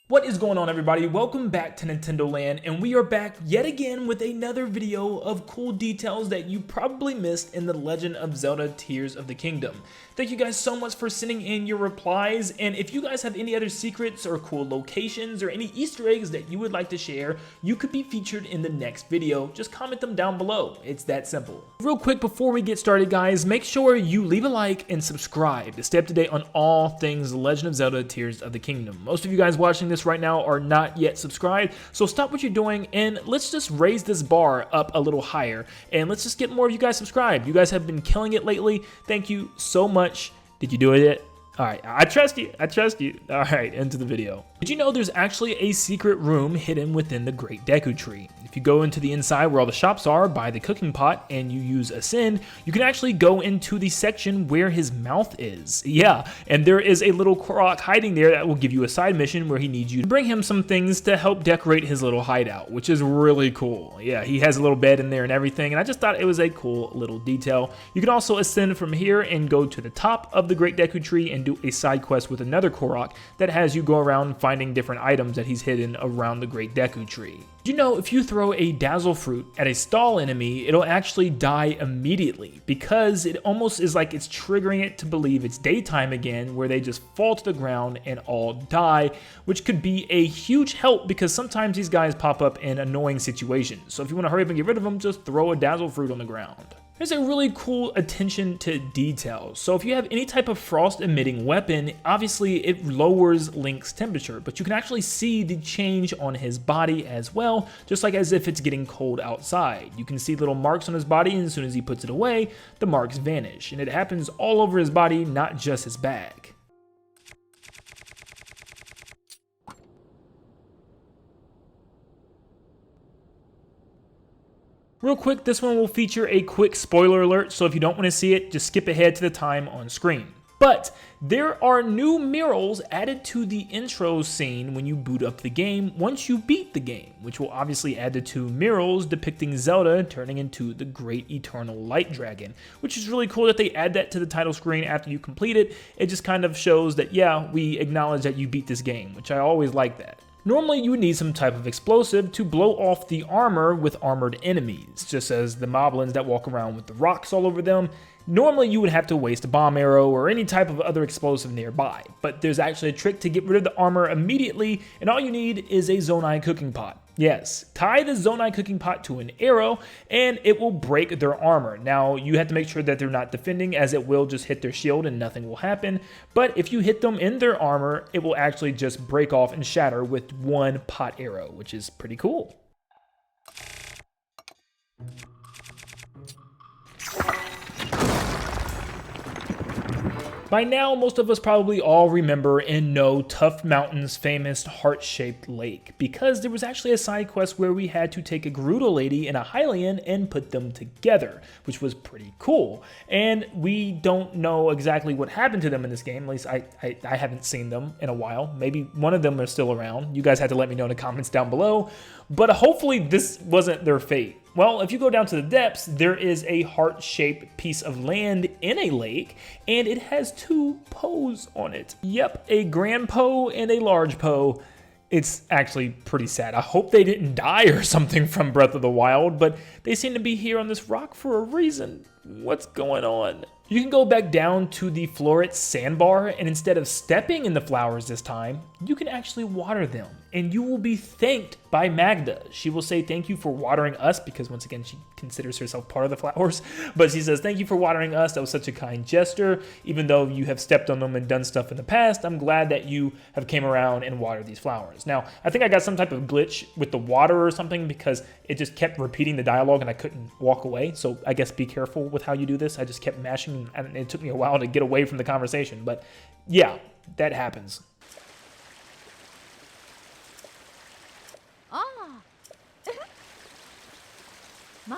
What is going on, everybody? Welcome back to Nintendo Land, and we are back yet again with another video of cool details that you probably missed in The Legend of Zelda Tears of the Kingdom. Thank you guys so much for sending in your replies, and if you guys have any other secrets or cool locations or any Easter eggs that you would like to share, you could be featured in the next video. Just comment them down below. It's that simple. Real quick before we get started, guys, make sure you leave a like and subscribe to stay up to date on all things The Legend of Zelda Tears of the Kingdom. Most of you guys watching this right now are not yet subscribed, so stop what you're doing and let's just raise this bar up a little higher and let's just get more of you guys subscribed. You guys have been killing it lately. Thank you so much. Did you do it yet? All right, I trust you. All right, into the video. Did you know there's actually a secret room hidden within the Great Deku Tree? If you go into the inside where all the shops are by the cooking pot and you use Ascend, you can actually go into the section where his mouth is. Yeah, and there is a little Korok hiding there that will give you a side mission where he needs you to bring him some things to help decorate his little hideout, which is really cool. Yeah, he has a little bed in there and everything, and I just thought it was a cool little detail. You can also ascend from here and go to the top of the Great Deku Tree and do a side quest with another Korok that has you go around finding different items that he's hidden around the Great Deku Tree. Did you know if you throw a Dazzle Fruit at a stall enemy, it'll actually die immediately because it almost is like it's triggering it to believe it's daytime again, where they just fall to the ground and all die, which could be a huge help because sometimes these guys pop up in annoying situations. So if you want to hurry up and get rid of them, just throw a Dazzle Fruit on the ground. There's a really cool attention to detail. So if you have any type of frost emitting weapon, obviously it lowers Link's temperature, but you can actually see the change on his body as well, just like as if it's getting cold outside. You can see little marks on his body, and as soon as he puts it away, the marks vanish. And it happens all over his body, not just his bag. Real quick, this one will feature a quick spoiler alert, so if you don't want to see it, just skip ahead to the time on screen. But there are new murals added to the intro scene when you boot up the game once you beat the game, which will obviously add the two murals depicting Zelda turning into the Great Eternal Light Dragon, which is really cool that they add that to the title screen after you complete it. It just kind of shows that, yeah, we acknowledge that you beat this game, which I always like that. Normally, you would need some type of explosive to blow off the armor with armored enemies, just as the moblins that walk around with the rocks all over them. Normally, you would have to waste a bomb arrow or any type of other explosive nearby, but there's actually a trick to get rid of the armor immediately, and all you need is a Zonai cooking pot. Yes, tie the Zonai cooking pot to an arrow, and it will break their armor. Now, you have to make sure that they're not defending, as it will just hit their shield and nothing will happen. But if you hit them in their armor, it will actually just break off and shatter with one pot arrow, which is pretty cool. By now, most of us probably all remember and know Tough Mountain's famous heart-shaped lake, because there was actually a side quest where we had to take a Gerudo lady and a Hylian and put them together, which was pretty cool. And we don't know exactly what happened to them in this game, at least I haven't seen them in a while. Maybe one of them are still around. You guys had to let me know in the comments down below, but hopefully this wasn't their fate. Well, if you go down to the depths, there is a heart-shaped piece of land in a lake, and it has two Poes on it. Yep, a Grand Poe and a Large Poe. It's actually pretty sad. I hope they didn't die or something from Breath of the Wild, but they seem to be here on this rock for a reason. What's going on? You can go back down to the Floret sandbar, and instead of stepping in the flowers this time, you can actually water them, and you will be thanked by Magda. She will say thank you for watering us, because once again, she considers herself part of the flowers, but she says thank you for watering us. That was such a kind gesture. Even though you have stepped on them and done stuff in the past, I'm glad that you have came around and watered these flowers. Now, I think I got some type of glitch with the water or something, because it just kept repeating the dialogue and I couldn't walk away. So I guess be careful with how you do this. I just kept mashing, and it took me a while to get away from the conversation, but yeah, that happens. Ah. Ma.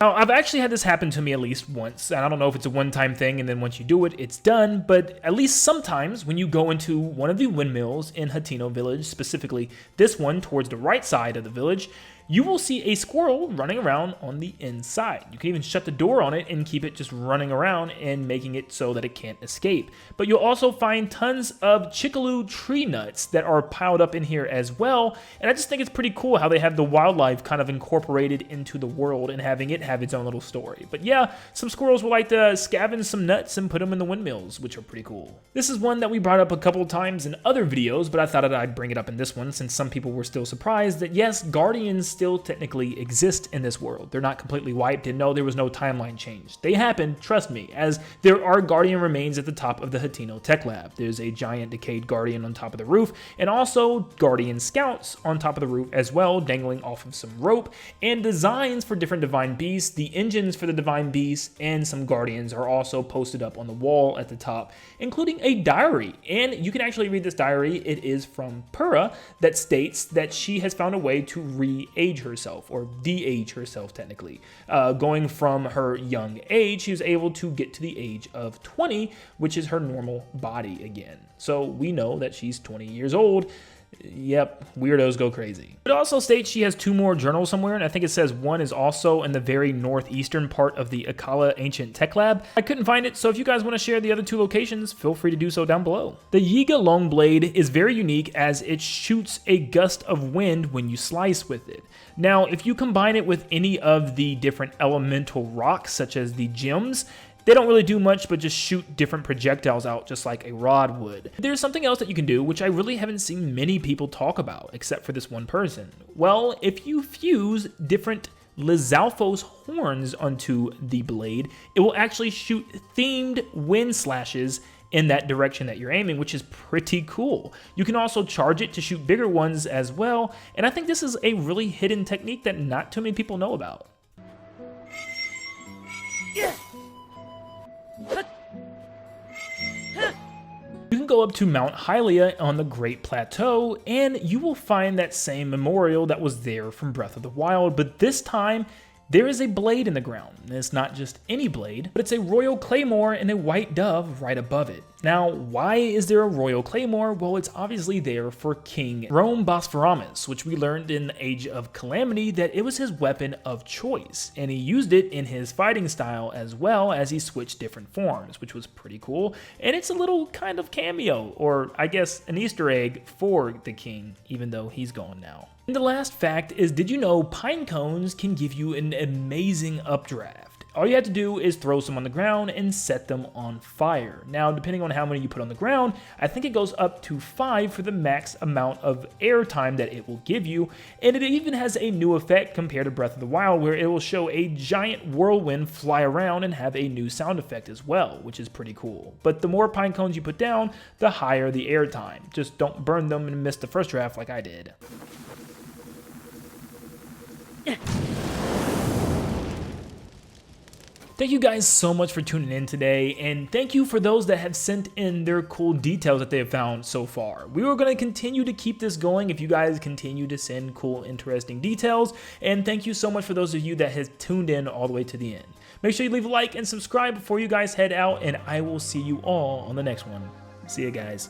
Now, I've actually had this happen to me at least once, and I don't know if it's a one-time thing and then once you do it, it's done, but at least sometimes when you go into one of the windmills in Hateno Village, specifically this one towards the right side of the village, you will see a squirrel running around on the inside. You can even shut the door on it and keep it just running around and making it so that it can't escape. But you'll also find tons of chickaloo tree nuts that are piled up in here as well, and I just think it's pretty cool how they have the wildlife kind of incorporated into the world and having it have its own little story. But yeah, some squirrels will like to scavenge some nuts and put them in the windmills, which are pretty cool. This is one that we brought up a couple of times in other videos, but I thought that I'd bring it up in this one since some people were still surprised that yes, Guardians still technically exist in this world. They're not completely wiped, and no, there was no timeline change. They happened, trust me, as there are Guardian remains at the top of the Hateno Tech Lab. There's a giant decayed Guardian on top of the roof, and also Guardian Scouts on top of the roof as well, dangling off of some rope, and designs for different Divine Beasts, the engines for the Divine Beasts, and some Guardians are also posted up on the wall at the top, including a diary. And you can actually read this diary. It is from Pura that states that she has found a way to re-age herself, or de-age herself technically. Going from her young age, she was able to get to the age of 20, which is her normal body again. So we know that she's 20 years old. Yep, weirdos go crazy. It also states she has 2 more journals somewhere, and I think it says one is also in the very northeastern part of the Akala Ancient Tech Lab. I couldn't find it, so if you guys want to share the other 2 locations, feel free to do so down below. The Yiga Long Blade is very unique as it shoots a gust of wind when you slice with it. Now, if you combine it with any of the different elemental rocks, such as the gems, they don't really do much but just shoot different projectiles out just like a rod would. There's something else that you can do which I really haven't seen many people talk about except for this one person. Well, if you fuse different Lizalfos horns onto the blade, it will actually shoot themed wind slashes in that direction that you're aiming, which is pretty cool. You can also charge it to shoot bigger ones as well, and I think this is a really hidden technique that not too many people know about. You can go up to Mount Hylia on the Great Plateau, and you will find that same memorial that was there from Breath of the Wild, but this time, there is a blade in the ground, and it's not just any blade, but it's a royal claymore and a white dove right above it. Now, why is there a royal claymore? Well, it's obviously there for King Rome Bosphorus, which we learned in the Age of Calamity that it was his weapon of choice, and he used it in his fighting style as well as he switched different forms, which was pretty cool, and it's a little kind of cameo, or I guess an Easter egg for the king, even though he's gone now. And the last fact is, did you know pine cones can give you an amazing updraft? All you have to do is throw some on the ground and set them on fire. Now, depending on how many you put on the ground, I think it goes up to 5 for the max amount of air time that it will give you, and it even has a new effect compared to Breath of the Wild where it will show a giant whirlwind fly around and have a new sound effect as well, which is pretty cool. But the more pine cones you put down, the higher the air time. Just don't burn them and miss the first draft like I did. Thank you guys so much for tuning in today, and thank you for those that have sent in their cool details that they have found so far. We are going to continue to keep this going if you guys continue to send cool, interesting details, and thank you so much for those of you that have tuned in all the way to the end. Make sure you leave a like and subscribe before you guys head out, and I will see you all on the next one. See you guys.